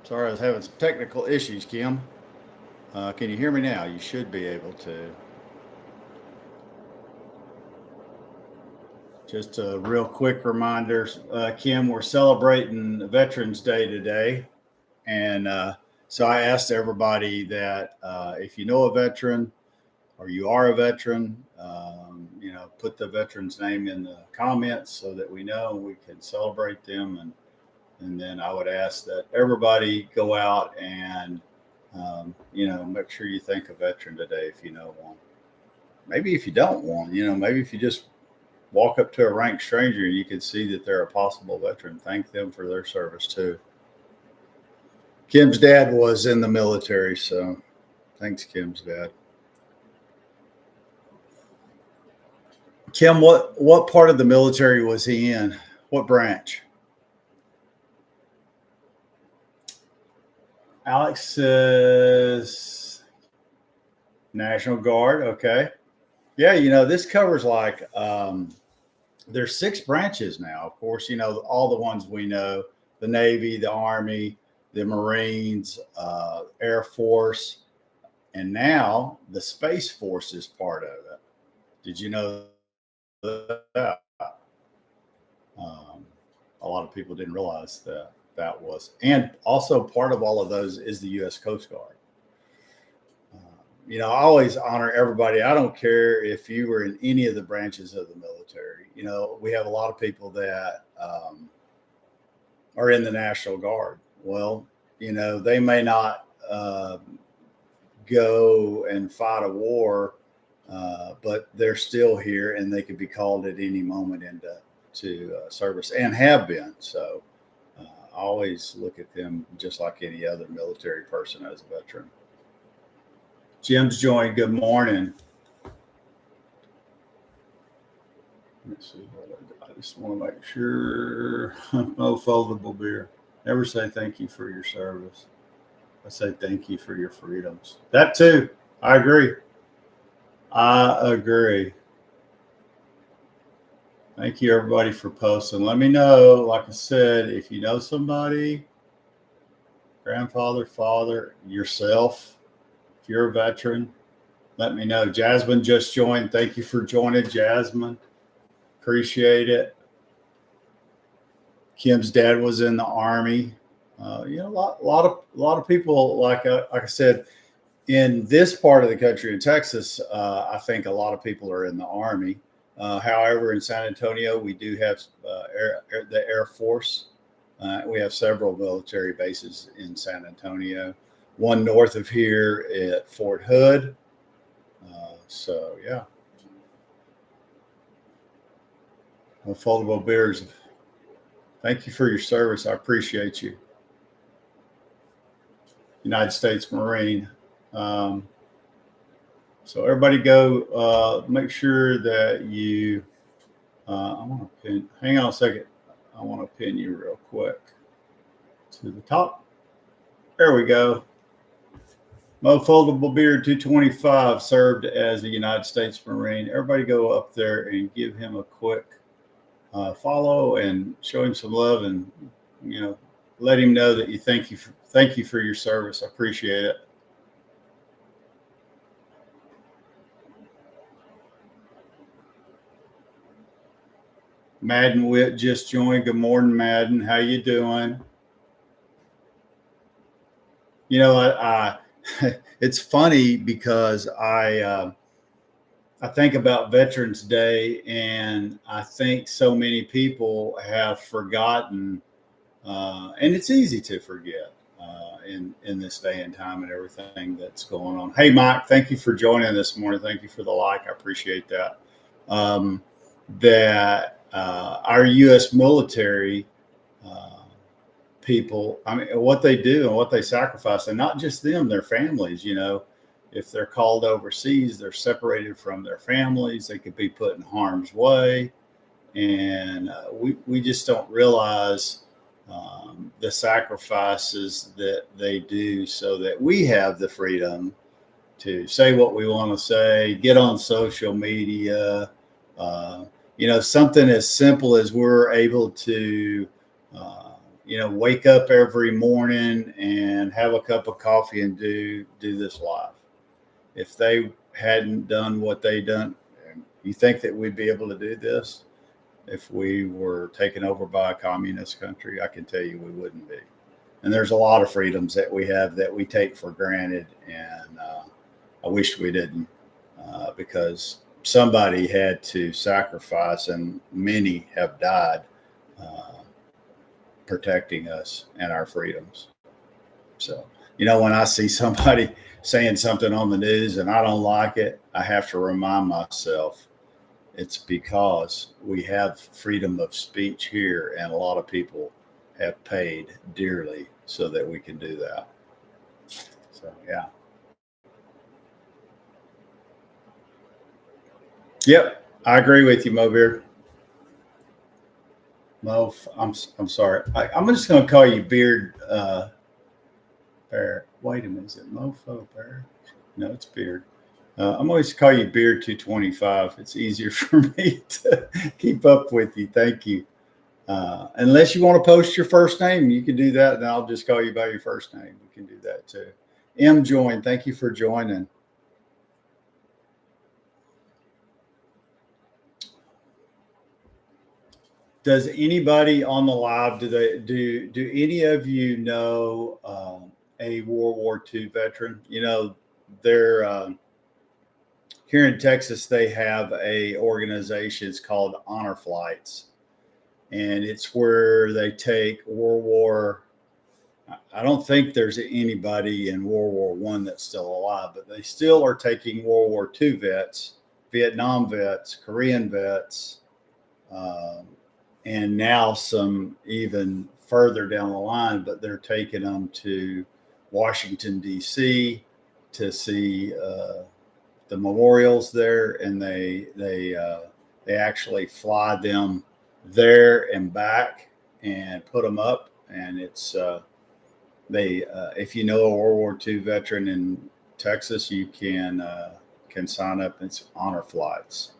Sorry, I was having some technical issues, Kim. Can you hear me now? You should be able to. Just a real quick reminder, Kim, we're celebrating Veterans Day today. And so I asked everybody that if you know a veteran or you are a veteran, put the veteran's name in the comments so that we know and we can celebrate them. And then I would ask that everybody go out and make sure you thank a veteran today if you know one. Maybe if you don't want, maybe if you just walk up to a ranked stranger and you can see that they're a possible veteran, thank them for their service too. Kim's dad was in the military, so thanks, Kim's dad. Kim, what part of the military was he in? What branch? Alex is National Guard. Okay. Yeah, this covers like there's 6 branches now. Of course, all the ones we know: the Navy, the Army, the Marines, Air Force, and now the Space Force is part of it. Did you know that? A lot of people didn't realize that was, and also part of all of those is the U.S. Coast Guard. I always honor everybody. I don't care if you were in any of the branches of the military. We have a lot of people that are in the National Guard. Well, they may not go and fight a war, but they're still here and they could be called at any moment into service and have been. So I always look at them just like any other military person as a veteran. Jim's joined. Good morning. Let's see. I just want to make sure. No foldable beer. Never say thank you for your service. I say thank you for your freedoms. That too. I agree. I agree. Thank you, everybody, for posting. Let me know, like I said, if you know somebody, grandfather, father, yourself, if you're a veteran, let me know. Jasmine just joined. Thank you for joining, Jasmine. Appreciate it. Kim's dad was in the Army. A lot of people, like I said, in this part of the country, in Texas, I think a lot of people are in the Army. However, in San Antonio, we do have the Air Force. We have several military bases in San Antonio. One north of here at Fort Hood. So, yeah. Foldable beers. Thank you for your service. I appreciate you. United States Marine. So everybody go make sure that you, I want to pin, hang on a second. I want to pin you real quick to the top. There we go. Mo Foldable Beard 225 served as a United States Marine. Everybody go up there and give him a quick follow and show him some love, and let him know that you thank you for your service. I appreciate it. Madden Witt just joined. Good morning, Madden. How you doing? I it's funny because I think about Veterans Day, and I think so many people have forgotten, and it's easy to forget in this day and time and everything that's going on. Hey, Mike, thank you for joining this morning. Thank you for the like. I appreciate that. That our U.S. military people, I mean, what they do and what they sacrifice, and not just them, their families. If they're called overseas, they're separated from their families. They could be put in harm's way, and we just don't realize the sacrifices that they do so that we have the freedom to say what we want to say, get on social media. Something as simple as we're able to wake up every morning and have a cup of coffee and do this live. If they hadn't done what they done, you think that we'd be able to do this if we were taken over by a communist country? I can tell you we wouldn't be. And there's a lot of freedoms that we have that we take for granted, and I wish we didn't, because somebody had to sacrifice, and many have died protecting us and our freedoms. So, when I see somebody saying something on the news and I don't like it, I have to remind myself it's because we have freedom of speech here, and a lot of people have paid dearly so that we can do that. So, yeah. Yep, I agree with you, Mo Beard. Mo, I'm sorry. I'm just going to call you Beard Bear. Wait a minute, is it Mofo Bear? No, it's Beard. I'm always call you Beard 225. It's easier for me to keep up with you. Thank you. Unless you want to post your first name, you can do that, and I'll just call you by your first name. You can do that too. M joined. Thank you for joining. Does anybody on the live, do any of you know a World War II veteran? They're here in Texas. They have a organization. It's called Honor Flights, and it's where they take World War. I don't think there's anybody in World War I that's still alive, but they still are taking World War II vets, Vietnam vets, Korean vets. And now some even further down the line, but they're taking them to Washington, D.C. to see the memorials there, and they actually fly them there and back and put them up. And it's if you know a World War II veteran in Texas, you can sign up. It's Honor Flights,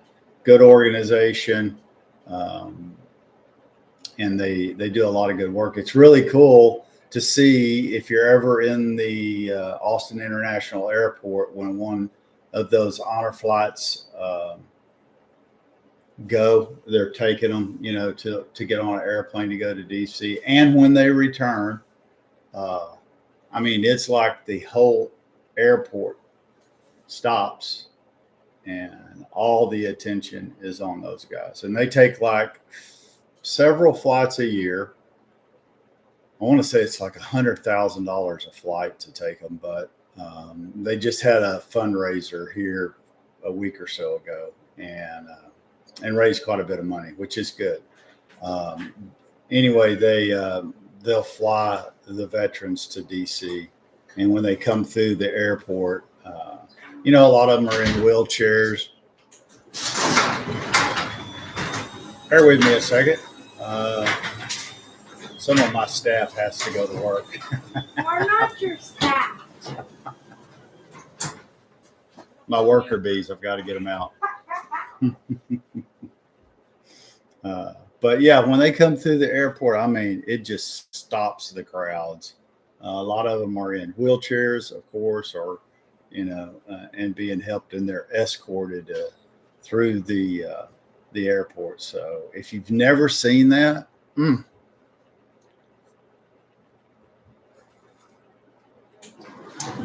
good organization. And they do a lot of good work. It's really cool to see if you're ever in the Austin International Airport when one of those honor flights go. They're taking them, to get on an airplane to go to DC. And when they return, it's like the whole airport stops and all the attention is on those guys. And they take like several flights a year. I want to say it's like $100,000 a flight to take them, but they just had a fundraiser here a week or so ago and raised quite a bit of money, which is good. Anyway, they'll fly the veterans to DC, and when they come through the airport, a lot of them are in wheelchairs. Bear with me a second. Some of my staff has to go to work. We're not your staff. My worker bees, I've got to get them out. But yeah, when they come through the airport, it just stops the crowds. A lot of them are in wheelchairs, of course, or, and being helped, and they're escorted through the airport. So if you've never seen that,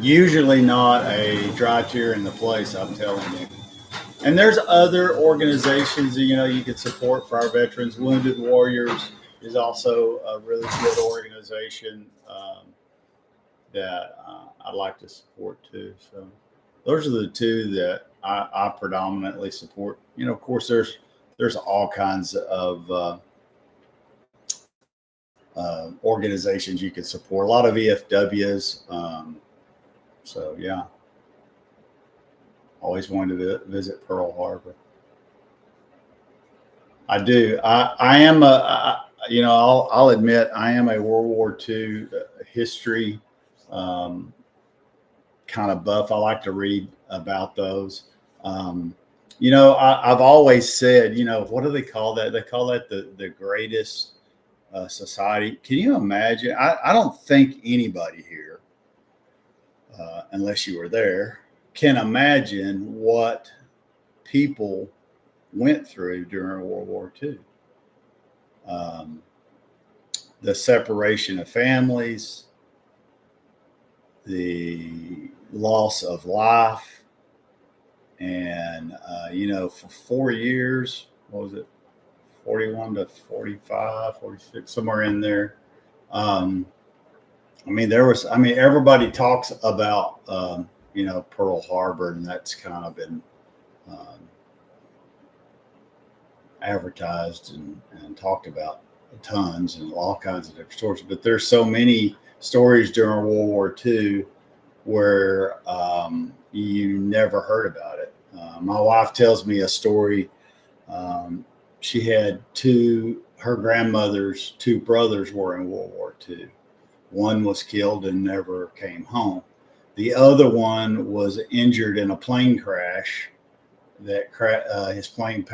usually not a dry tear in the place, I'm telling you. And there's other organizations, you can support for our veterans. Wounded Warriors is also a really good organization that I'd like to support too. So those are the two that I predominantly support. Of course, there's all kinds of organizations you can support. A lot of EFWs. So yeah, always wanted to visit Pearl Harbor. I do. I am I'll admit I am a World War II history kind of buff. I like to read about those. I've always said, what do they call that? They call that the greatest society. Can you imagine? I don't think anybody here, unless you were there, can imagine what people went through during World War II. The separation of families, the loss of life, and for 4 years, what was it, 41 to 45, 46, somewhere in there. Everybody talks about Pearl Harbor, and that's kind of been advertised and talked about tons and all kinds of different stories. But there's so many stories during World War II where you never heard about it. My wife tells me a story. She had her grandmother's two brothers were in World War II. One was killed and never came home. The other one was injured in a plane crash that his plane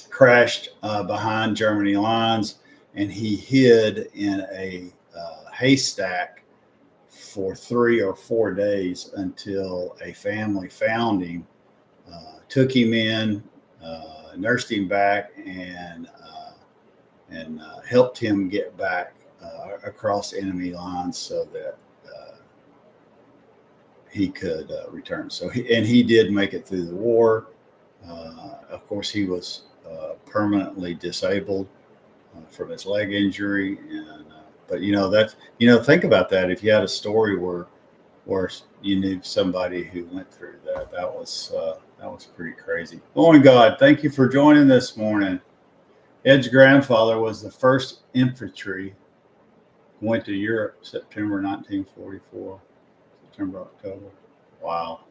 crashed behind Germany lines, and he hid in a haystack for 3 or 4 days until a family found him, took him in, nursed him back, and helped him get back across enemy lines so that he could return. So he did make it through the war. Of course, he was permanently disabled from his leg injury, but think about that. If you had a story where you knew somebody who went through that, that was pretty crazy. Morning, God, thank you for joining this morning. Ed's grandfather was the first infantry, went to Europe September 1944. September, October. Wow.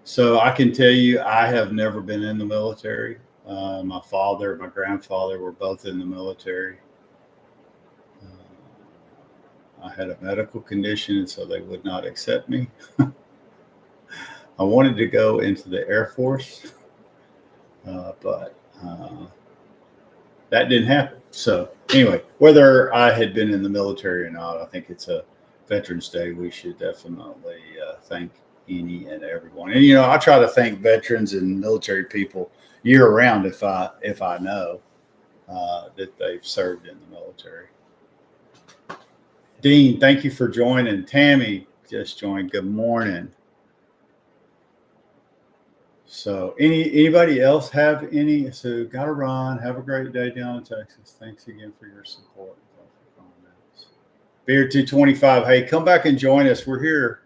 So I can tell you, I have never been in the military. My father, my grandfather were both in the military. I had a medical condition, and so they would not accept me. I wanted to go into the Air Force, but that didn't happen. So anyway, whether I had been in the military or not, I think it's a Veterans Day. We should definitely thank any and everyone. And I try to thank veterans and military people year round if I know that they've served in the military. Dean, thank you for joining. Tammy just joined. Good morning. So anybody else have any? So gotta run. Have a great day down in Texas. Thanks again for your support. Beer 225. Hey, come back and join us. We're here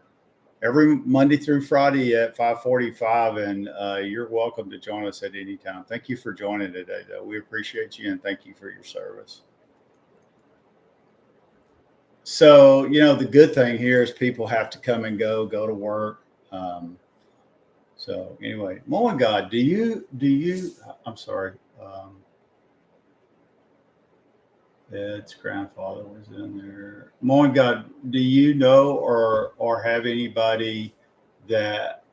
every Monday through Friday at 5:45, and you're welcome to join us at any time. Thank you for joining today, though. We appreciate you, and thank you for your service. So, the good thing here is people have to come and go to work. So anyway, Morning God, do you, I'm sorry. Ed's grandfather was in there. Morning God, do you know or have anybody that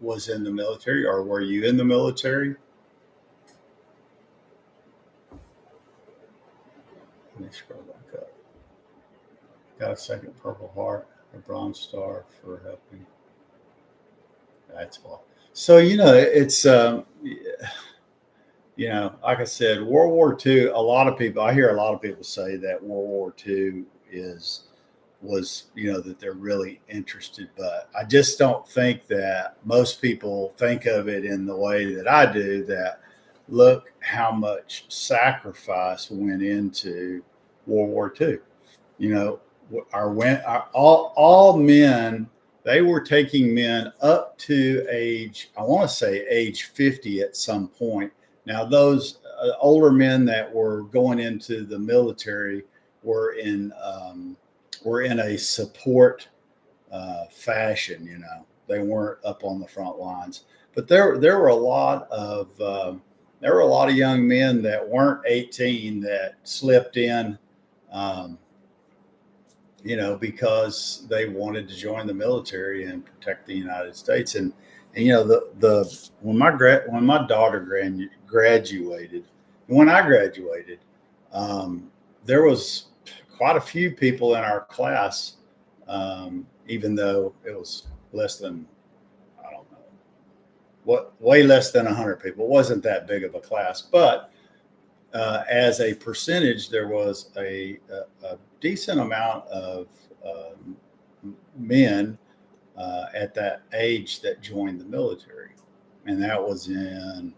was in the military, or were you in the military? Let me scroll back up. Got a second Purple Heart, a Bronze Star for helping. That's all. So, it's, like I said, World War II, I hear a lot of people say that World War II was, that they're really interested, but I just don't think that most people think of it in the way that I do, that look how much sacrifice went into World War II. All men, they were taking men up to age 50 at some point. Now, those older men that were going into the military were in a support fashion. They weren't up on the front lines. But there were a lot of young men that weren't 18 that slipped in. Because they wanted to join the military and protect the United States. And And the when my daughter graduated, when I graduated, there was quite a few people in our class, even though it was less than, I don't know, way less than 100 people. It wasn't that big of a class, but as a percentage, there was a decent amount of men at that age that joined the military, and that was in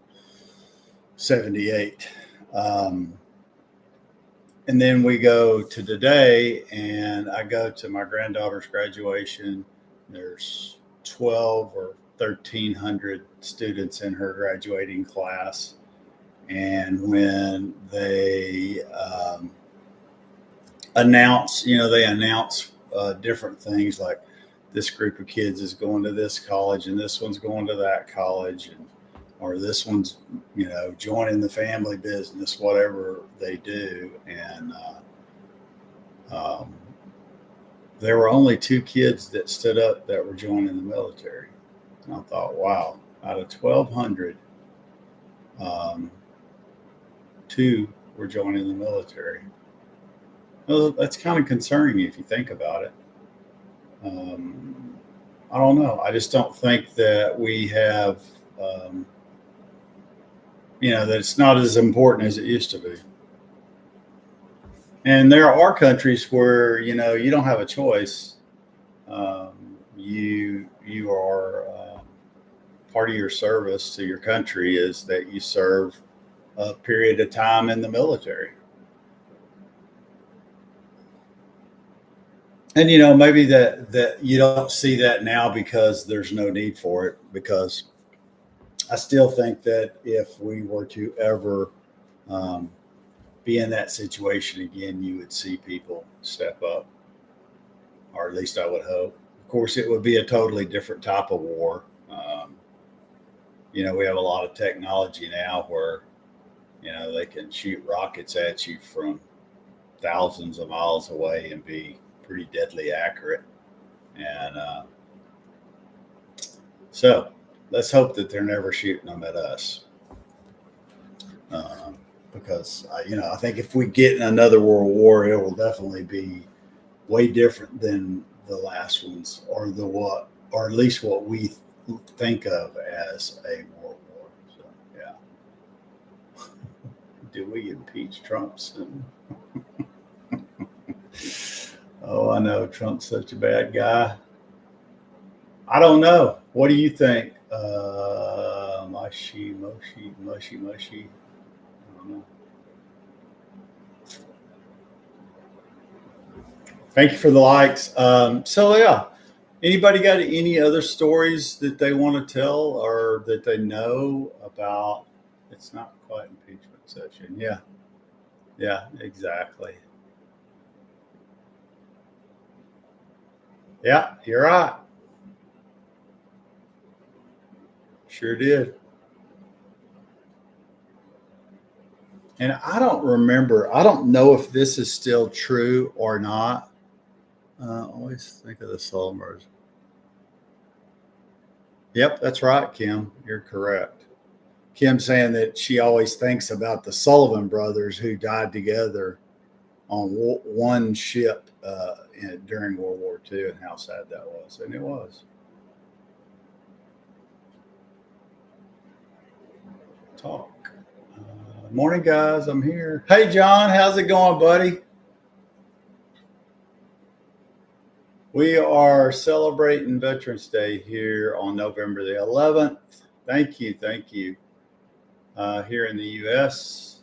'78. And then we go to today, and I go to my granddaughter's graduation. There's 12 or 1,300 students in her graduating class. And when they announce different things like this group of kids is going to this college and this one's going to that college, or this one's, joining the family business, whatever they do. And there were only 2 kids that stood up that were joining the military. And I thought, wow, out of 1,200, 2 were joining the military. Well, that's kind of concerning if you think about it. I don't know. I just don't think that we have, that it's not as important as it used to be. And there are countries where, you don't have a choice. You are part of your service to your country is that you serve a period of time in the military. And maybe that you don't see that now because there's no need for it, because I still think that if we were to ever be in that situation again, you would see people step up, or at least I would hope. Of course, it would be a totally different type of war. We have a lot of technology now where they can shoot rockets at you from thousands of miles away and be pretty deadly accurate. And so let's hope that they're never shooting them at us. Because I think if we get in another world war, it will definitely be way different than the last ones, or at least what we think of as a world war. So yeah. Do we impeach Trump soon? Oh, I know Trump's such a bad guy. I don't know. What do you think? Mushy. I don't know. Thank you for the likes. So yeah, anybody got any other stories that they want to tell or that they know about? It's not quite impeachment session. Yeah, exactly. Yeah, you're right. Sure did. And I don't know if this is still true or not. Always think of the Solomers. Yep, that's right, Kim. You're correct. Kim saying that she always thinks about the Sullivan brothers who died together on one ship during World War II, and how sad that was. And it was. Talk. Morning, guys. I'm here. Hey, John. How's it going, buddy? We are celebrating Veterans Day here on November the 11th. Thank you. Here in the U.S.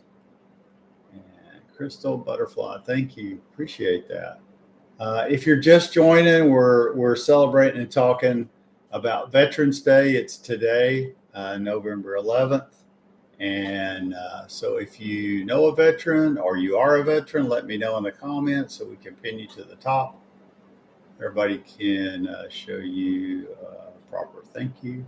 And Crystal Butterfly, thank you. Appreciate that. If you're just joining, we're celebrating and talking about Veterans Day. It's today, November 11th. And so if you know a veteran or you are a veteran, let me know in the comments so we can pin you to the top. Everybody can show you proper thank you.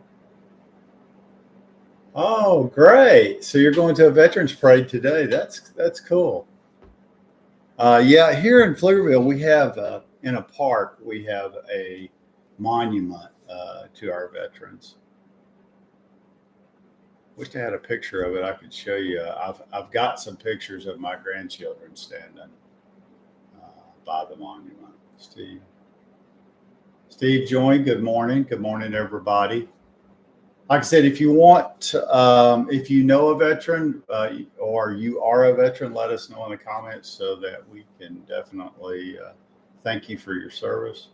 Oh, great. So you're going to a veterans parade today. That's cool. Yeah, here in Pflugerville, we have in a park, we have a monument to our veterans. Wish I had a picture of it. I could show you. I've got some pictures of my grandchildren standing by the monument. Steve joined. Good morning. Good morning, everybody. Like I said, if you want, if you know a veteran or you are a veteran, let us know in the comments so that we can definitely thank you for your service.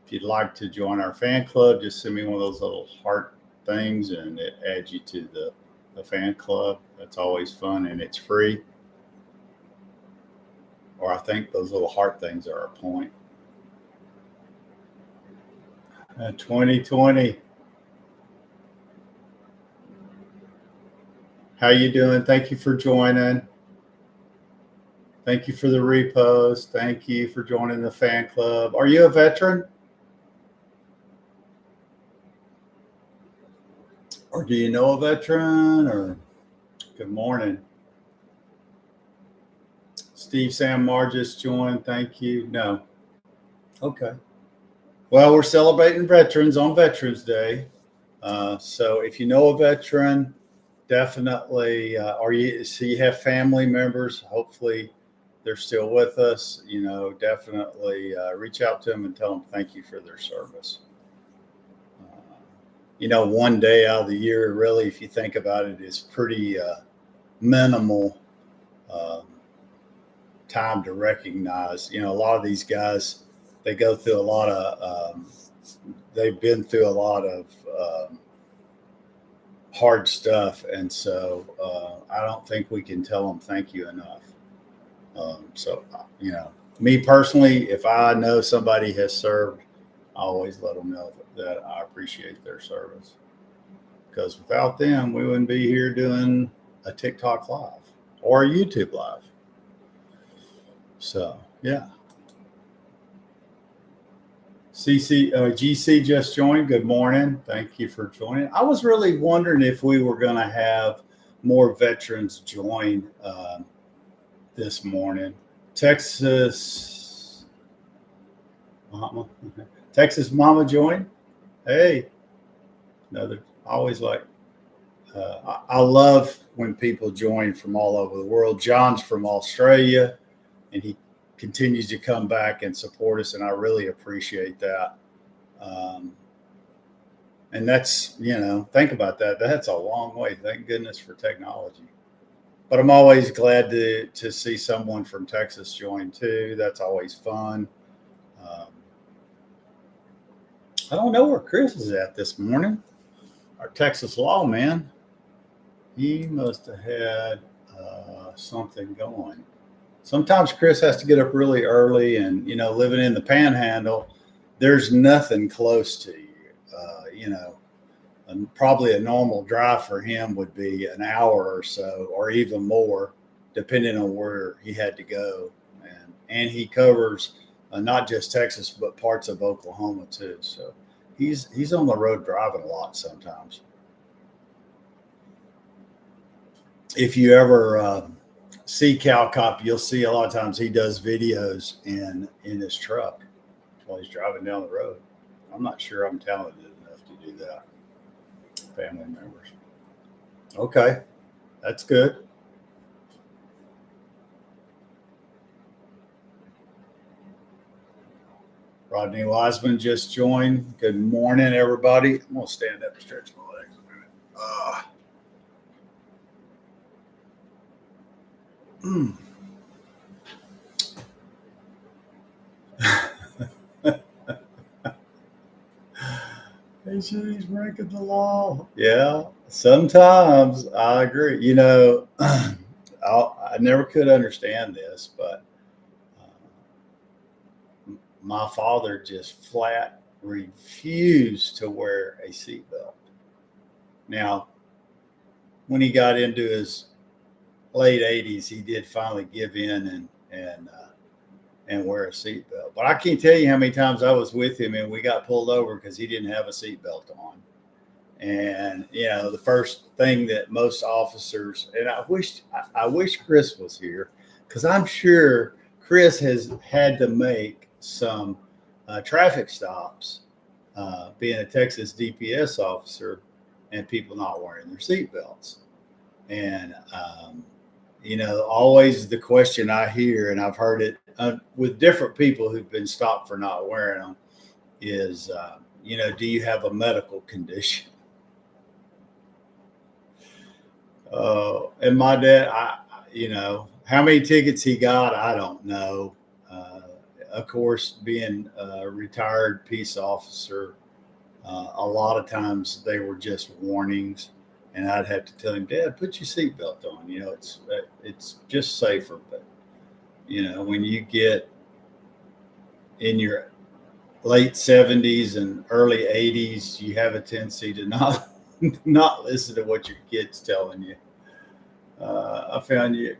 If you'd like to join our fan club, just send me one of those little heart things and it adds you to the fan club. That's always fun and it's free. Or I think those little heart things are a point. 2020. How you doing? Thank you for joining. Thank you for the repost. Thank you for joining the fan club. Are you a veteran? Or do you know a veteran? Or good morning. Steve Sam Mar just joined. Thank you. No. Okay. Well, we're celebrating veterans on Veterans Day. So if you know a veteran, definitely, or you have family members, hopefully they're still with us, definitely reach out to them and tell them thank you for their service. One day out of the year, really, if you think about it, is pretty minimal time to recognize. A lot of these guys, they go through a lot of, they've been through a lot of hard stuff. And so I don't think we can tell them thank you enough. Me personally, if I know somebody has served, I always let them know that I appreciate their service. Because without them, we wouldn't be here doing a TikTok live or a YouTube live. So, yeah. GC just joined. Good morning. Thank you for joining. I was really wondering if we were going to have more veterans join this morning. Texas Mama joined. Hey, another. Always like. I love when people join from all over the world. John's from Australia, and he continues to come back and support us, and I really appreciate that. And that's, think about that. That's a long way. Thank goodness for technology. But I'm always glad to see someone from Texas join too. That's always fun. I don't know where Chris is at this morning. Our Texas lawman. He must have had something going. Sometimes Chris has to get up really early, and living in the Panhandle, there's nothing close to you. And probably a normal drive for him would be an hour or so, or even more, depending on where he had to go. And he covers not just Texas, but parts of Oklahoma too. So he's on the road driving a lot sometimes. If you ever see Cal Cop, you'll see a lot of times he does videos in his truck while he's driving down the road. I'm not sure I'm talented enough to do that. Family members. Okay, that's good. Rodney Wiseman just joined. Good morning, everybody. I'm going to stand up and stretch my legs a minute. He's breaking the law. Yeah, sometimes I agree. I never could understand this, but my father just flat refused to wear a seatbelt. Now, when he got into his late 80s, he did finally give in and wear a seatbelt. But I can't tell you how many times I was with him and we got pulled over because he didn't have a seatbelt on. And the first thing that most officers, and I wish Chris was here, because I'm sure Chris has had to make some traffic stops, being a Texas DPS officer. and people not wearing their seatbelts. And, always the question I hear, and I've heard it with different people who've been stopped for not wearing them, is, do you have a medical condition? And my dad, how many tickets he got, I don't know. Of course, being a retired peace officer, a lot of times they were just warnings, and I'd have to tell him, Dad, put your seatbelt on. It's just safer. But when you get in your late 70s and early 80s, you have a tendency to not listen to what your kid's telling you. I found you.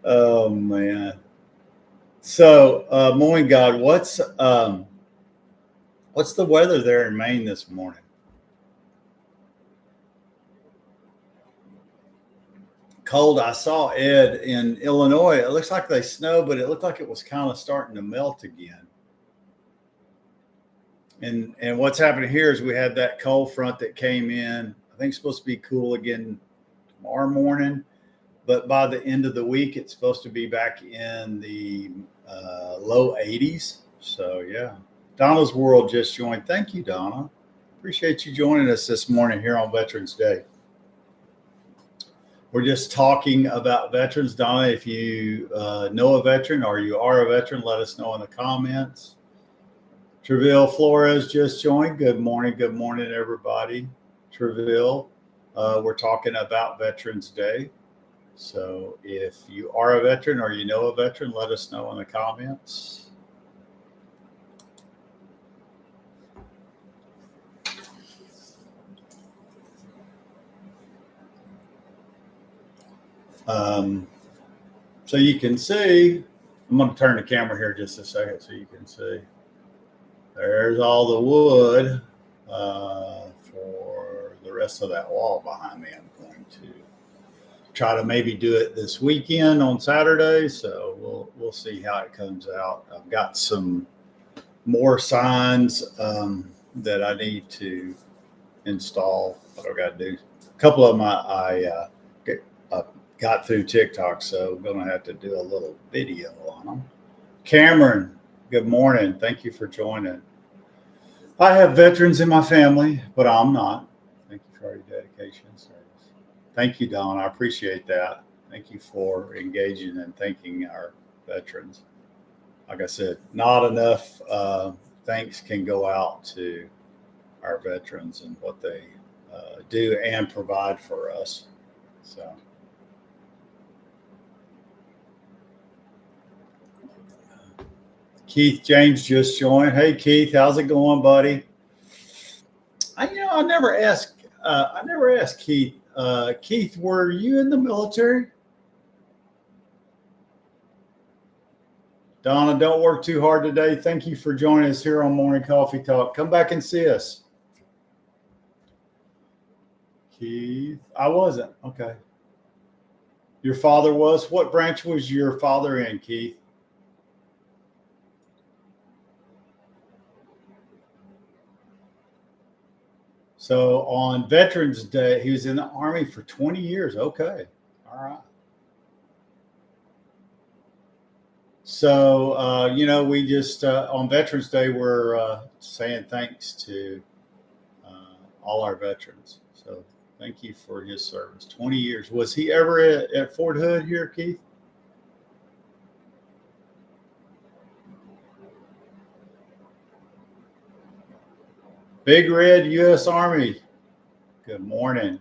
Oh man. So, morning, God. What's the weather there in Maine this morning? Cold. I saw Ed in Illinois. It looks like they snowed, but it looked like it was kind of starting to melt again. And what's happening here is we had that cold front that came in. I think it's supposed to be cool again tomorrow morning, but by the end of the week, it's supposed to be back in the low 80s. So yeah, Donna's World just joined. Thank you, Donna. Appreciate you joining us this morning here on Veterans Day. We're just talking about veterans. Donna, if you know a veteran or you are a veteran, let us know in the comments. Treville Flores just joined. Good morning, everybody. Treville, we're talking about Veterans Day. So if you are a veteran or you know a veteran, let us know in the comments. So you can see, I'm going to turn the camera here just a second so you can see. There's all the wood for the rest of that wall behind me. I'm going to try to maybe do it this weekend on Saturday. So we'll see how it comes out. I've got some more signs that I need to install. What I've got to do. A couple of them I got through TikTok, so I'm going to have to do a little video on them. Cameron, good morning. Thank you for joining. I have veterans in my family, but I'm not. Thank you for your dedication and service. Thank you, Don. I appreciate that. Thank you for engaging and thanking our veterans. Like I said, not enough thanks can go out to our veterans and what they do and provide for us. So. Keith James just joined. Hey Keith, how's it going, buddy? I never asked Keith. Keith, were you in the military? Donna, don't work too hard today. Thank you for joining us here on Morning Coffee Talk. Come back and see us. Keith, I wasn't. Okay. Your father was? What branch was your father in, Keith? So on Veterans Day, he was in the Army for 20 years. Okay. All right. So, we just, on Veterans Day, we're saying thanks to all our veterans. So thank you for his service. 20 years. Was he ever at Fort Hood here, Keith? Big Red, U.S. Army. Good morning.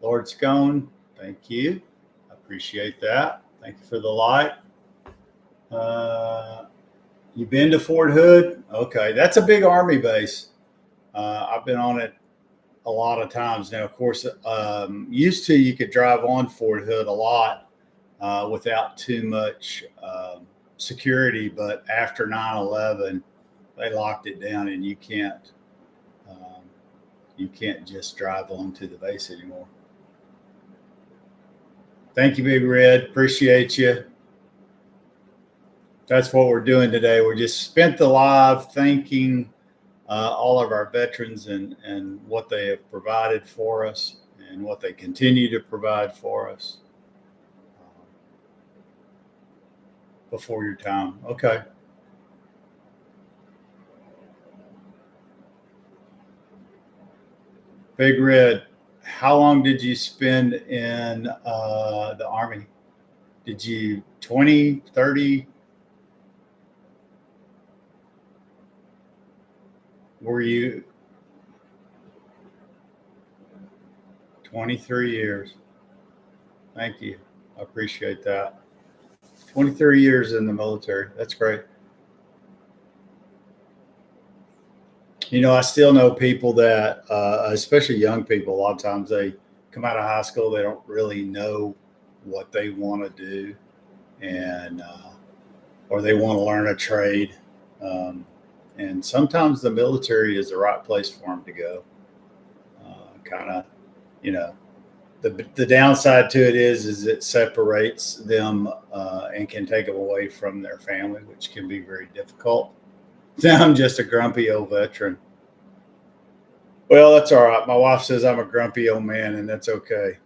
Lord Scone, thank you. I appreciate that. Thank you for the light. You been to Fort Hood? Okay, that's a big Army base. I've been on it a lot of times. Now, of course, used to you could drive on Fort Hood a lot without too much security, but after 9/11, they locked it down, and you can't just drive onto the base anymore. Thank you, Big Red. Appreciate you. That's what we're doing today. We just spent the live thanking all of our veterans and what they have provided for us and what they continue to provide for us. Before your time. Okay. Big Red, how long did you spend in the Army? Did you 20, 30? Were you 23 years? Thank you. I appreciate that. 23 years in the military. That's great. You know, I still know people that, especially young people, a lot of times they come out of high school, they don't really know what they want to do, and or they want to learn a trade. And sometimes the military is the right place for them to go. Kind of, you know, the downside to it is it separates them and can take them away from their family, which can be very difficult. I'm just a grumpy old veteran. Well, that's all right. My wife says I'm a grumpy old man, and that's okay.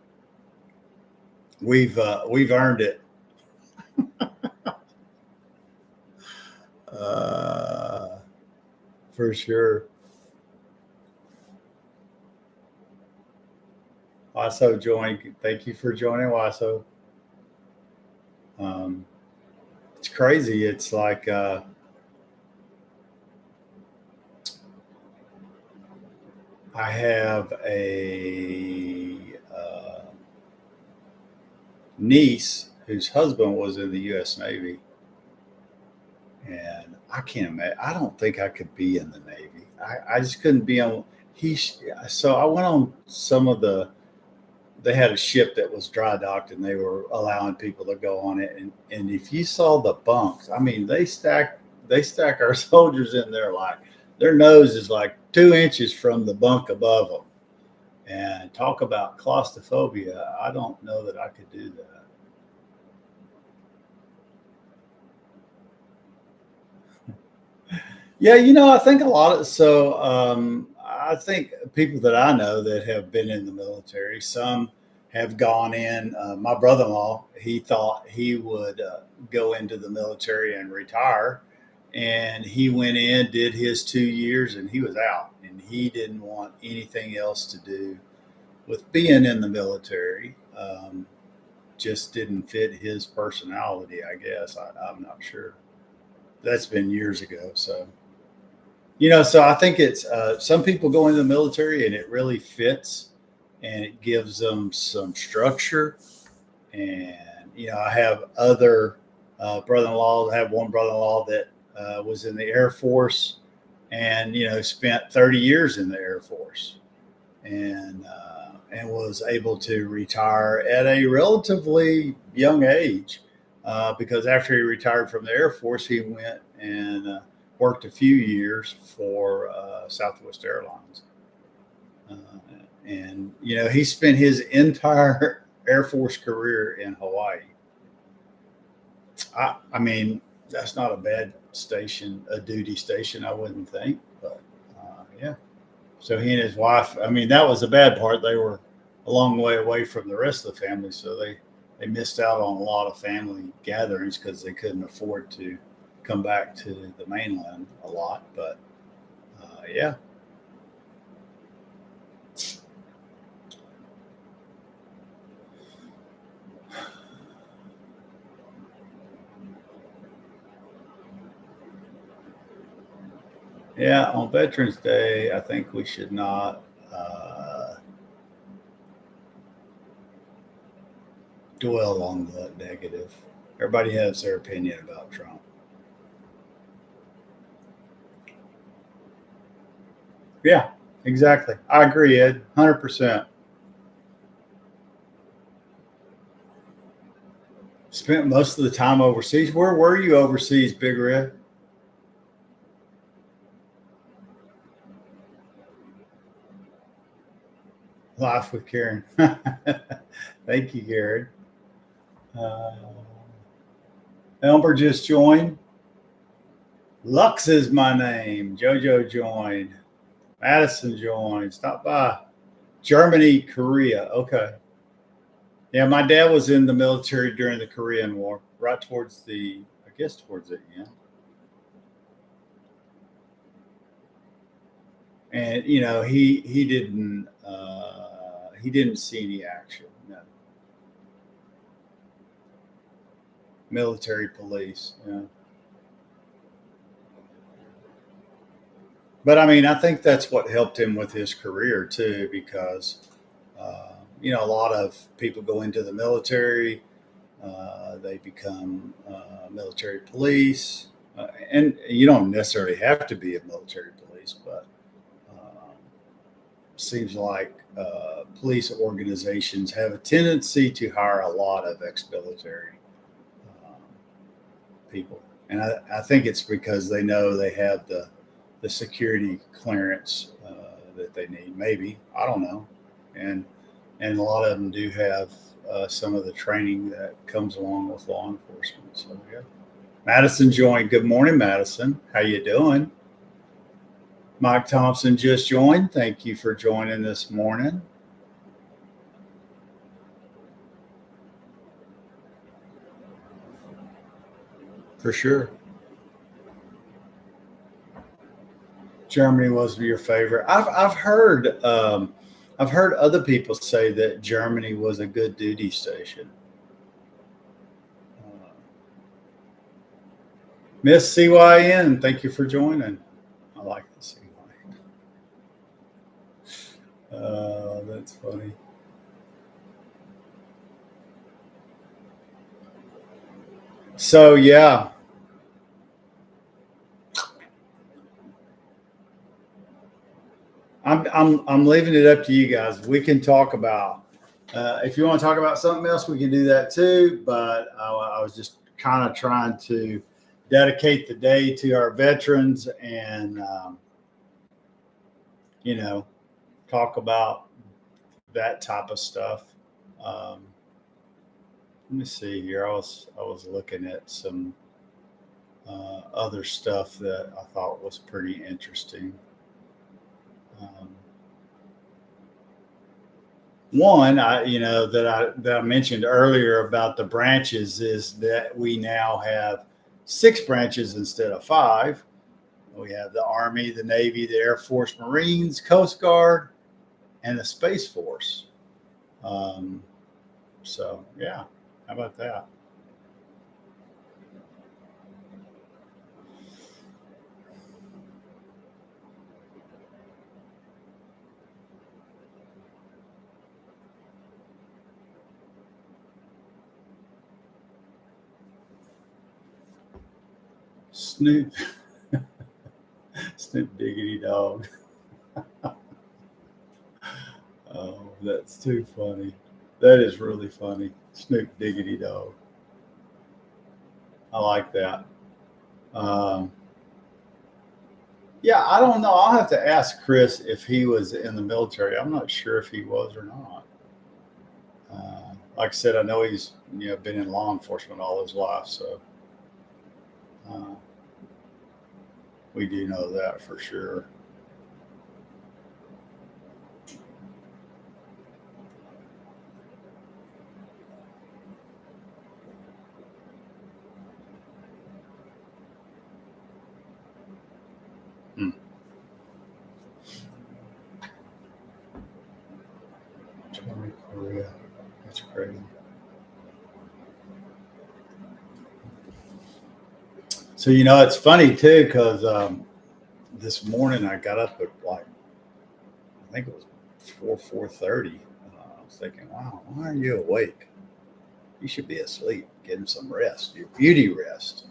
We've earned it. For sure. Waso joined. Thank you for joining, Waso. It's crazy. It's like I have a niece whose husband was in the U.S. Navy, and I can't imagine. I don't think I could be in the Navy. I just couldn't be on. So I went on some of the. They had a ship that was dry docked, and they were allowing people to go on it. And if you saw the bunks, I mean, they stack our soldiers in there like their nose is like 2 inches from the bunk above them. And talk about claustrophobia. I don't know that I could do that. Yeah, you know, I think a lot of I think people that I know that have been in the military, some have gone in. My brother-in-law, he thought he would go into the military and retire, and he went in, did his 2 years, and he was out. And he didn't want anything else to do with being in the military. Just didn't fit his personality, I guess. I'm not sure. That's been years ago, so. You know, so I think it's some people go into the military and it really fits and it gives them some structure. And, you know, I have other brother-in-laws. I have one brother-in-law that was in the Air Force and, you know, spent 30 years in the Air Force and was able to retire at a relatively young age because after he retired from the Air Force, he went and worked a few years for Southwest Airlines. And, you know, he spent his entire Air Force career in Hawaii. I mean, that's not a bad station, a duty station, I wouldn't think. But, yeah. So he and his wife, I mean, that was the bad part. They were a long way away from the rest of the family. So they missed out on a lot of family gatherings because they couldn't afford to come back to the mainland a lot, but yeah. Yeah, on Veterans Day, I think we should not dwell on the negative. Everybody has their opinion about Trump. Yeah, exactly. I agree, Ed, 100%. Spent most of the time overseas. Where were you overseas, Big Red? Life with Karen. Thank you, Karen. Elmer just joined. Lux is my name. Jojo joined. Madison joined. Stop by. Germany, Korea. Okay. Yeah, my dad was in the military during the Korean War, right towards the end. And he didn't see any action. No. Military police. Yeah. But I mean, I think that's what helped him with his career too, because a lot of people go into the military, they become military police, and you don't necessarily have to be a military police, but seems like police organizations have a tendency to hire a lot of ex-military people, and I think it's because they know they have the security clearance that they need. Maybe, I don't know, and a lot of them do have some of the training that comes along with law enforcement. So yeah, Madison joined. Good morning, Madison. How you doing? Mike Thompson just joined. Thank you for joining this morning. For sure. Germany was your favorite. I've heard other people say that Germany was a good duty station. Miss CYN, thank you for joining. I like the CYN. That's funny. So yeah. I'm leaving it up to you guys. We can talk about if you want to talk about something else, we can do that too. But I was just kind of trying to dedicate the day to our veterans and talk about that type of stuff. Let me see here. I was looking at some other stuff that I thought was pretty interesting. One, that I mentioned earlier about the branches is that we now have 6 branches instead of 5. We have the Army, the Navy, the Air Force, Marines, Coast Guard, and the Space Force. So yeah, how about that? Snoop, Snoop Diggity Dog. Oh, that's too funny. That is really funny. Snoop Diggity Dog. I like that. Um, yeah, I don't know. I'll have to ask Chris if he was in the military. I'm not sure if he was or not. Like I said, I know he's been in law enforcement all his life, so uh, we do know that for sure. Hmm. Korea. That's crazy. So it's funny too because this morning I got up at like I think it was 4:30. I was thinking, wow, why are you awake? You should be asleep, getting some rest, your beauty rest.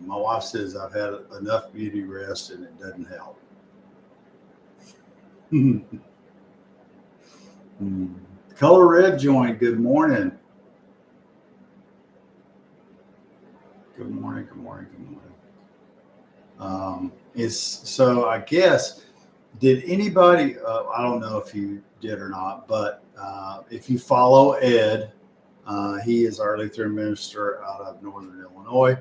My wife says I've had enough beauty rest and it doesn't help. Color Red joined. Good morning. Good morning. Good morning. Good morning. I guess, did anybody? I don't know if you did or not, but if you follow Ed, he is our Lutheran minister out of Northern Illinois.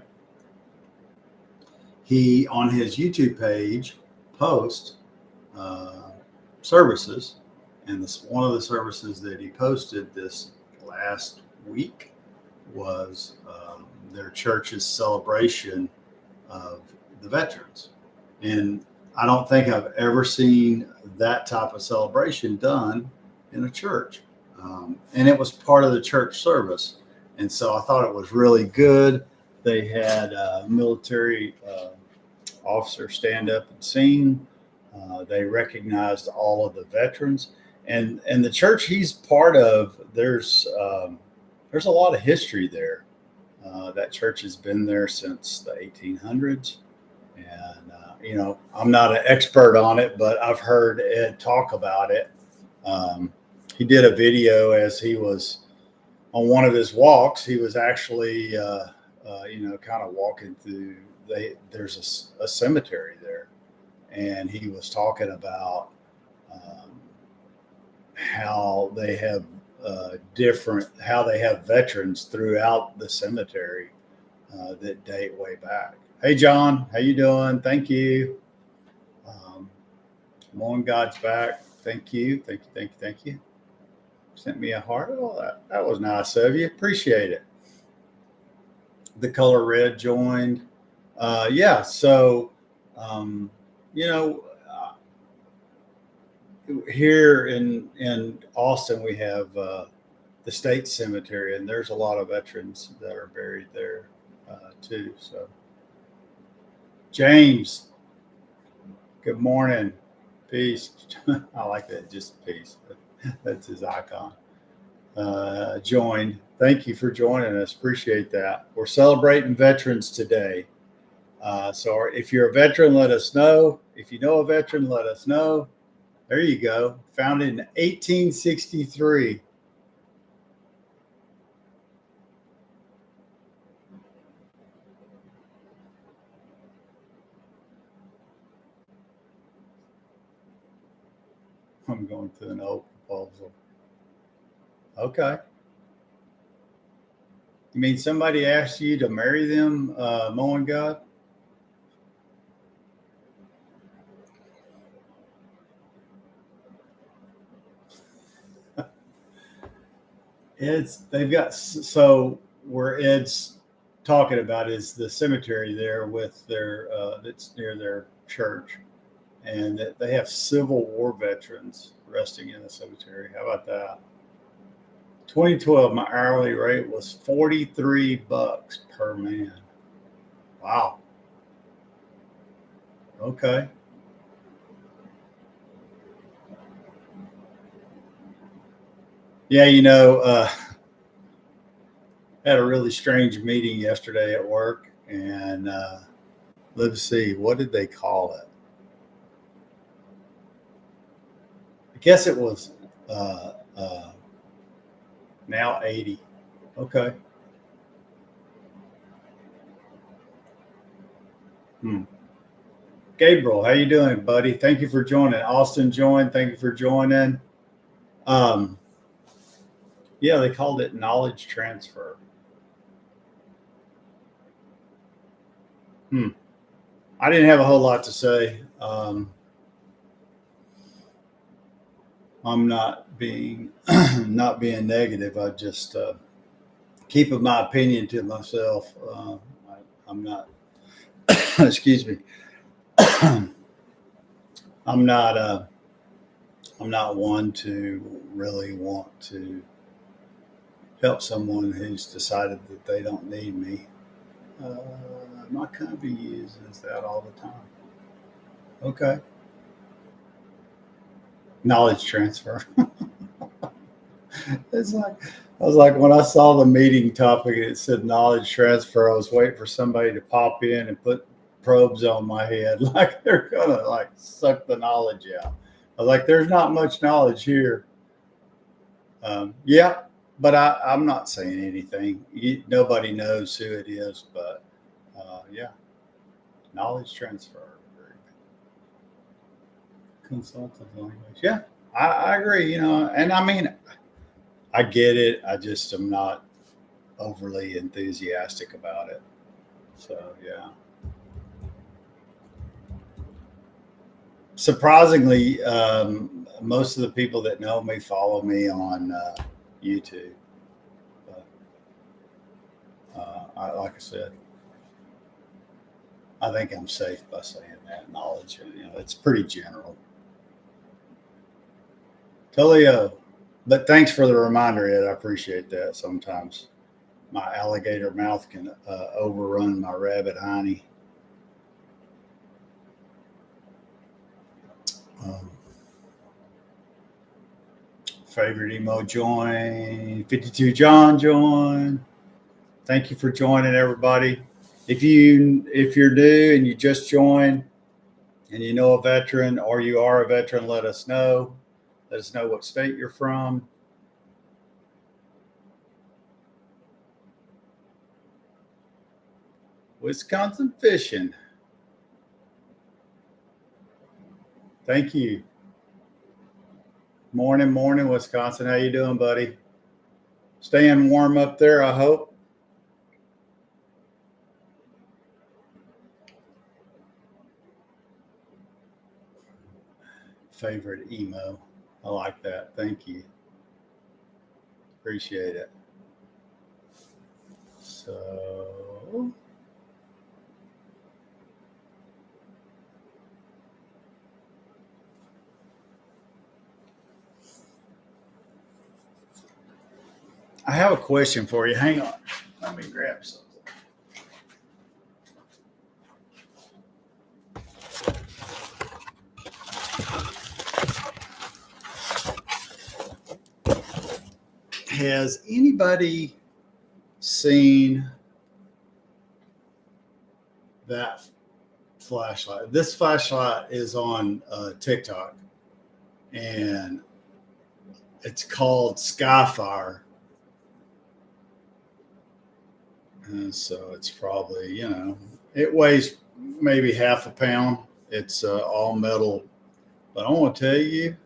he on his YouTube page posts services, and one of the services that he posted this last week was their church's celebration of the veterans. And I don't think I've ever seen that type of celebration done in a church. And it was part of the church service. And so I thought it was really good. They had a military officer stand up and sing. They recognized all of the veterans. And the church he's part of, there's a lot of history there. That church has been there since the 1800s. And, I'm not an expert on it, but I've heard Ed talk about it. He did a video as he was on one of his walks. He was actually, kind of walking through, there's a cemetery there. And he was talking about how they have how they have veterans throughout the cemetery that date way back. Hey, John, how you doing? Thank you. Morning, God's back. Thank you. Sent me a heart. Oh, that was nice of you. Appreciate it. The Color Red joined. Yeah. So, here in Austin, we have the State Cemetery, and there's a lot of veterans that are buried there too. So, James, good morning. Peace. I like that. Just peace. That's his icon. Joined. Thank you for joining us. Appreciate that. We're celebrating veterans today. So if you're a veteran, let us know. If you know a veteran, let us know. There you go. Founded in 1863. I'm going to an old proposal. Okay. You mean somebody asked you to marry them, mowing God? They've got, so where Ed's talking about is the cemetery there with their, that's near their church. And they have Civil War veterans resting in the cemetery. How about that? 2012, my hourly rate was $43 per man. Wow. Okay. Yeah, had a really strange meeting yesterday at work, and let's see, what did they call it? I guess it was now 80. Okay. Gabriel, how you doing, buddy? Thank you for joining. Austin joined. Thank you for joining. Yeah, they called it knowledge transfer. I didn't have a whole lot to say. I'm not being negative. I just keeping my opinion to myself. I'm not. Excuse me. I'm not one to really want to help someone who's decided that they don't need me. My company uses that all the time. Okay. Knowledge transfer. It's like, I was like, when I saw the meeting topic, it said knowledge transfer. I was waiting for somebody to pop in and put probes on my head, like they're gonna like suck the knowledge out. I was like, there's not much knowledge here. Yeah, but I'm not saying anything. Nobody knows who it is, but yeah, knowledge transfer. Consultative language. Yeah, I agree. And I mean, I get it. I just am not overly enthusiastic about it. So yeah. surprisingly, most of the people that know me follow me on YouTube. But, like I said, I think I'm safe by saying that knowledge. It's pretty general. Tulio, but thanks for the reminder, Ed. I appreciate that. Sometimes my alligator mouth can overrun my rabbit hiney. Favorite emo join, 52 John join. Thank you for joining, everybody. If you're new and you just joined and you know a veteran or you are a veteran, let us know. Let us know what state you're from. Wisconsin fishing. Thank you. Morning, Wisconsin. How you doing, buddy? Staying warm up there, I hope. Favorite emo. I like that. Thank you. Appreciate it. So I have a question for you. Hang on. Let me grab something. Has anybody seen that flashlight? This flashlight is on TikTok, and it's called Skyfire. And so it's probably, it weighs maybe half a pound. It's all metal. But I want to tell you,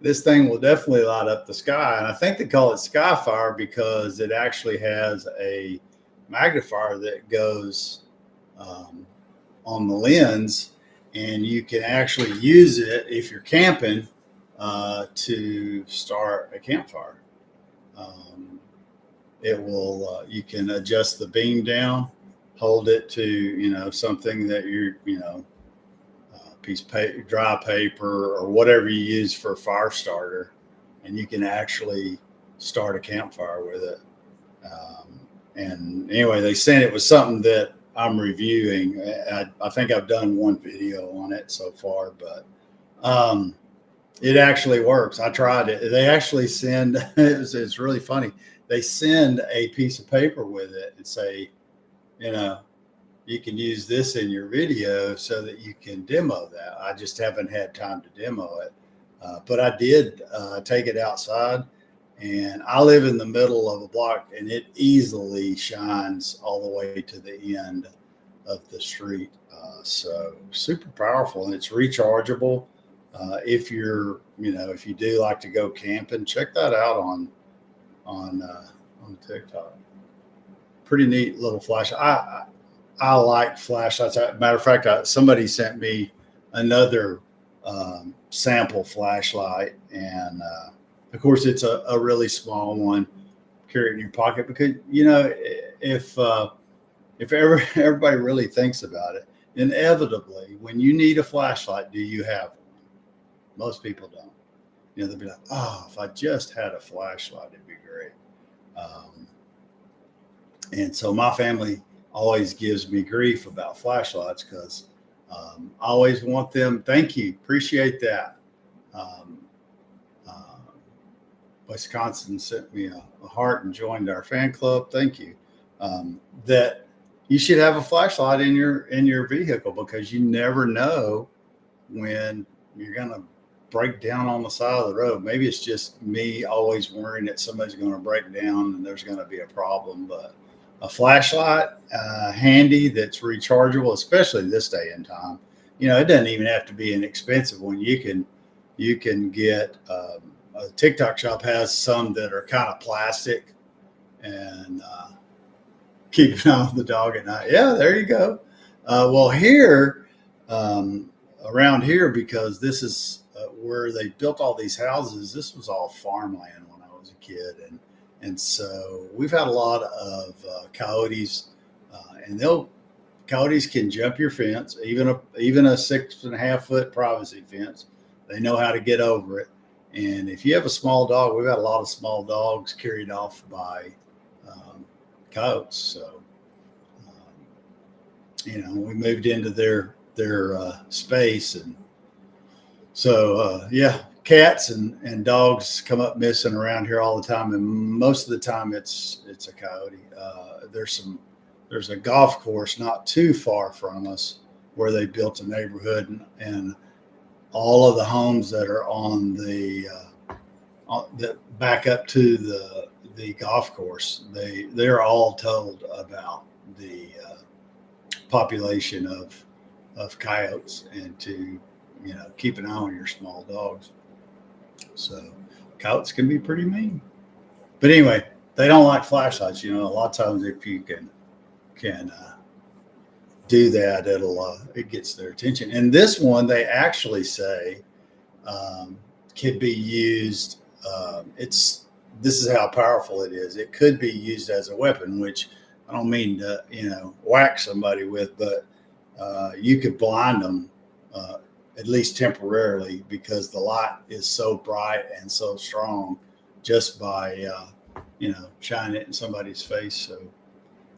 this thing will definitely light up the sky. And I think they call it Skyfire because it actually has a magnifier that goes on the lens, and you can actually use it if you're camping to start a campfire. It will, you can adjust the beam down, hold it to, something that you're, piece of paper, dry paper, or whatever you use for a fire starter, and you can actually start a campfire with it. And anyway, they said it was something that I'm reviewing. I think I've done one video on it so far, but it actually works. I tried it. They actually send, it's really funny. They send a piece of paper with it and say, you can use this in your video so that you can demo that. I just haven't had time to demo it. But I did take it outside, and I live in the middle of a block, and it easily shines all the way to the end of the street. So super powerful, and it's rechargeable. If you're, if you do like to go camping, check that out on TikTok. Pretty neat little flash. I like flashlights. Matter of fact, somebody sent me another sample flashlight, and of course, it's a really small one. Carry it in your pocket because if everybody really thinks about it, inevitably, when you need a flashlight, do you have one? Most people don't. They'll be like, "Oh, if I just had a flashlight, it'd be great." And so my family always gives me grief about flashlights because I always want them. Thank you. Appreciate that. Wisconsin sent me a heart and joined our fan club. Thank you. That you should have a flashlight in your vehicle because you never know when you're going to break down on the side of the road. Maybe it's just me always worrying that somebody's going to break down and there's going to be a problem, but a flashlight handy that's rechargeable, especially this day and time. It doesn't even have to be an expensive one. You can get a TikTok shop has some that are kind of plastic, and keep an eye on the dog at night. Yeah, there you go. Well, here around here, because this is where they built all these houses. This was all farmland when I was a kid, and so we've had a lot of coyotes, and coyotes can jump your fence, even a 6.5 foot privacy fence. They know how to get over it. And if you have a small dog, we've got a lot of small dogs carried off by coyotes. So we moved into their space, and so cats and dogs come up missing around here all the time, and most of the time it's a coyote. There's a golf course not too far from us where they built a neighborhood, and all of the homes that are on that back up to the golf course, they're all told about the population of coyotes, and to keep an eye on your small dogs. So coyotes can be pretty mean, but anyway, they don't like flashlights. A lot of times if you can do that, it gets their attention. And this one, they actually say could be used. This is how powerful it is. It could be used as a weapon, which I don't mean to whack somebody with, but you could blind them at least temporarily, because the light is so bright and so strong just by shining it in somebody's face. So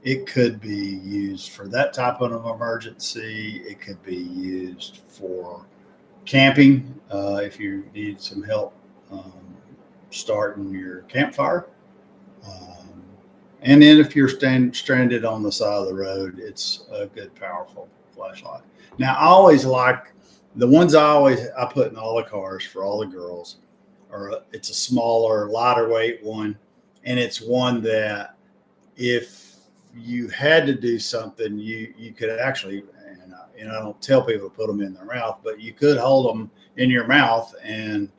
it could be used for that type of an emergency. It could be used for camping if you need some help starting your campfire. And then if you're stranded on the side of the road, it's a good, powerful flashlight. Now, I always like the ones I put in all the cars for all the girls, it's a smaller, lighter weight one. And it's one that if you had to do something, you could actually, and I don't tell people to put them in their mouth, but you could hold them in your mouth and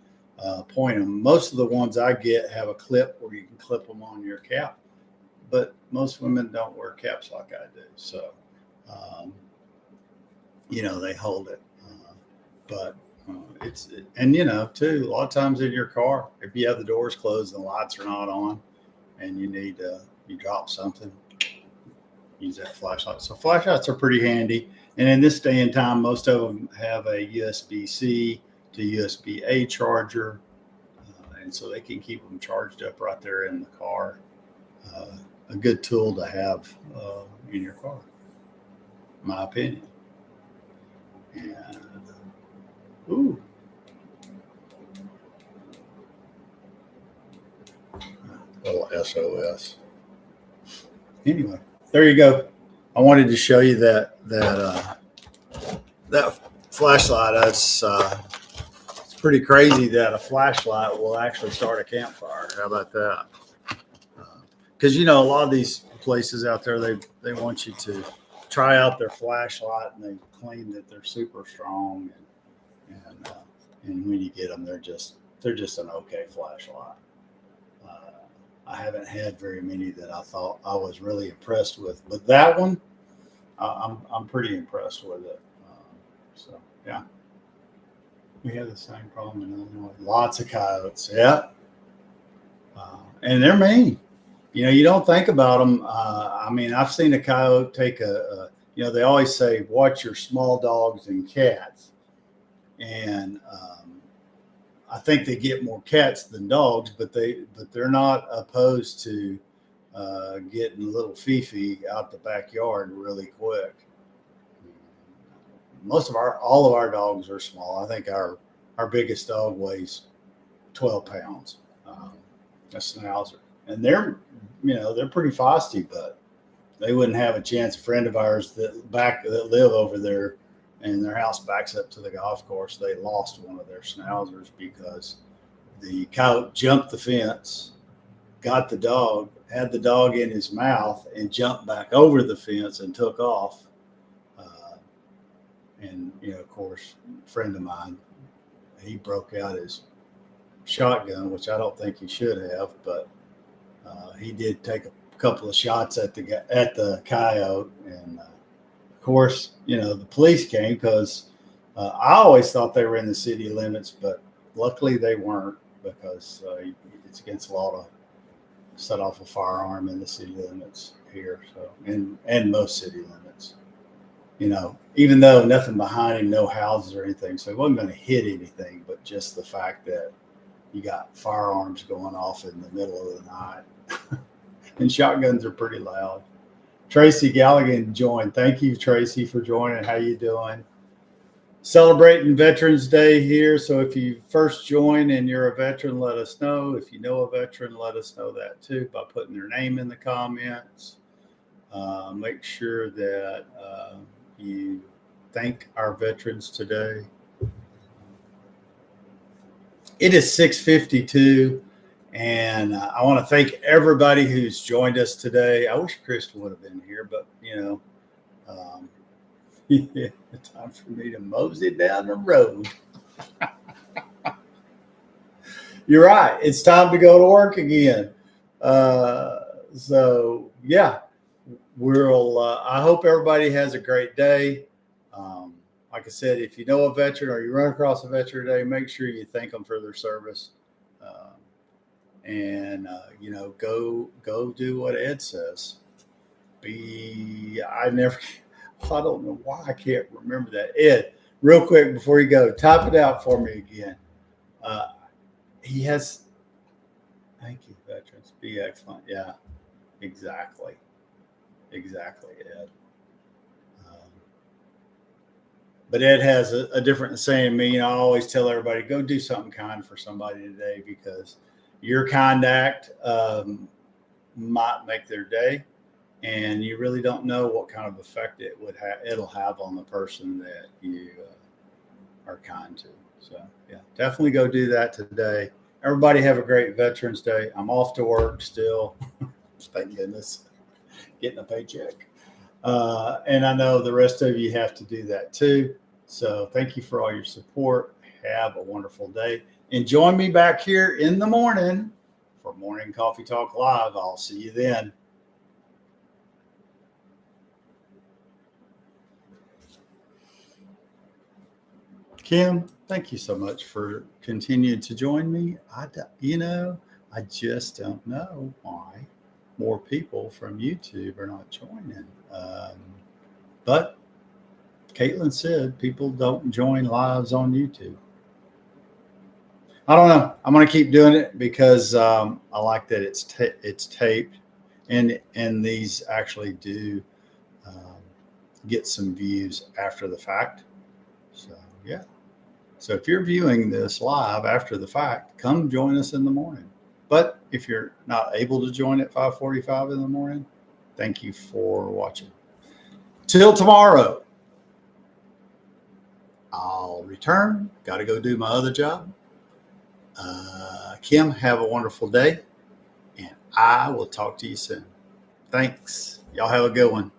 point them. Most of the ones I get have a clip where you can clip them on your cap, but most women don't wear caps like I do. So, they hold it. But too, a lot of times in your car, if you have the doors closed and the lights are not on and you drop something, use that flashlight. So flashlights are pretty handy. And in this day and time, most of them have a USB-C to USB-A charger. And so they can keep them charged up right there in the car. A good tool to have in your car, in my opinion. And, little SOS. Anyway, there you go. I wanted to show you that flashlight. It's pretty crazy that a flashlight will actually start a campfire. How about that? Because a lot of these places out there, they want you to try out their flashlight, and they claim that they're super strong, and when you get them, they're just an okay flashlight. I haven't had very many that I thought I was really impressed with, but that one, I'm pretty impressed with it. So yeah, we have the same problem in Illinois. Lots of coyotes, yeah, and they're mean. You don't think about them. I've seen a coyote take they always say, watch your small dogs and cats. And I think they get more cats than dogs, but they're not opposed to getting little Fifi out the backyard really quick. All of our dogs are small. I think our biggest dog weighs 12 pounds. A Schnauzer. And they're pretty feisty, but they wouldn't have a chance. A friend of ours that live over there, and their house backs up to the golf course, they lost one of their Schnauzers because the coyote jumped the fence, got the dog, had the dog in his mouth, and jumped back over the fence and took off. And of course, a friend of mine, he broke out his shotgun, which I don't think he should have, but he did take a couple of shots at the coyote, and of course, the police came because I always thought they were in the city limits, but luckily they weren't because it's against the law to set off a firearm in the city limits here. So, and most city limits, even though nothing behind him, no houses or anything. So he wasn't going to hit anything, but just the fact that you got firearms going off in the middle of the night and shotguns are pretty loud. Tracy Galligan joined. Thank you, Tracy, for joining. How you doing? Celebrating Veterans Day here. So if you first join and you're a veteran, let us know. If you know a veteran, let us know that too by putting their name in the comments. Make sure that you thank our veterans today. It is 6:52. And I want to thank everybody who's joined us today. I wish Kristen would have been here, but time for me to mosey down the road. You're right. It's time to go to work again. So yeah, I hope everybody has a great day. Like I said, if you know a veteran or you run across a veteran today, make sure you thank them for their service. And go do what Ed says. I don't know why I can't remember that. Ed, real quick before you go, type it out for me again. Thank you, veterans. Be excellent. Yeah, exactly, Ed. But Ed has a different saying than me. I always tell everybody, go do something kind for somebody today because your kind act might make their day, and you really don't know what kind of effect it'll have on the person that you are kind to. So yeah, definitely go do that today. Everybody have a great Veterans Day. I'm off to work still. Thank goodness, getting a paycheck. And I know the rest of you have to do that too. So thank you for all your support. Have a wonderful day. And join me back here in the morning for Morning Coffee Talk Live. I'll see you then. Kim, thank you so much for continuing to join me. I just don't know why more people from YouTube are not joining. But Caitlin said people don't join lives on YouTube. I don't know. I'm going to keep doing it because I like that it's taped, and these actually do get some views after the fact. So yeah. So if you're viewing this live after the fact, come join us in the morning. But if you're not able to join at 5:45 in the morning, thank you for watching. Till tomorrow, I'll return. Got to go do my other job. Kim, have a wonderful day, and I will talk to you soon. Thanks. Y'all have a good one.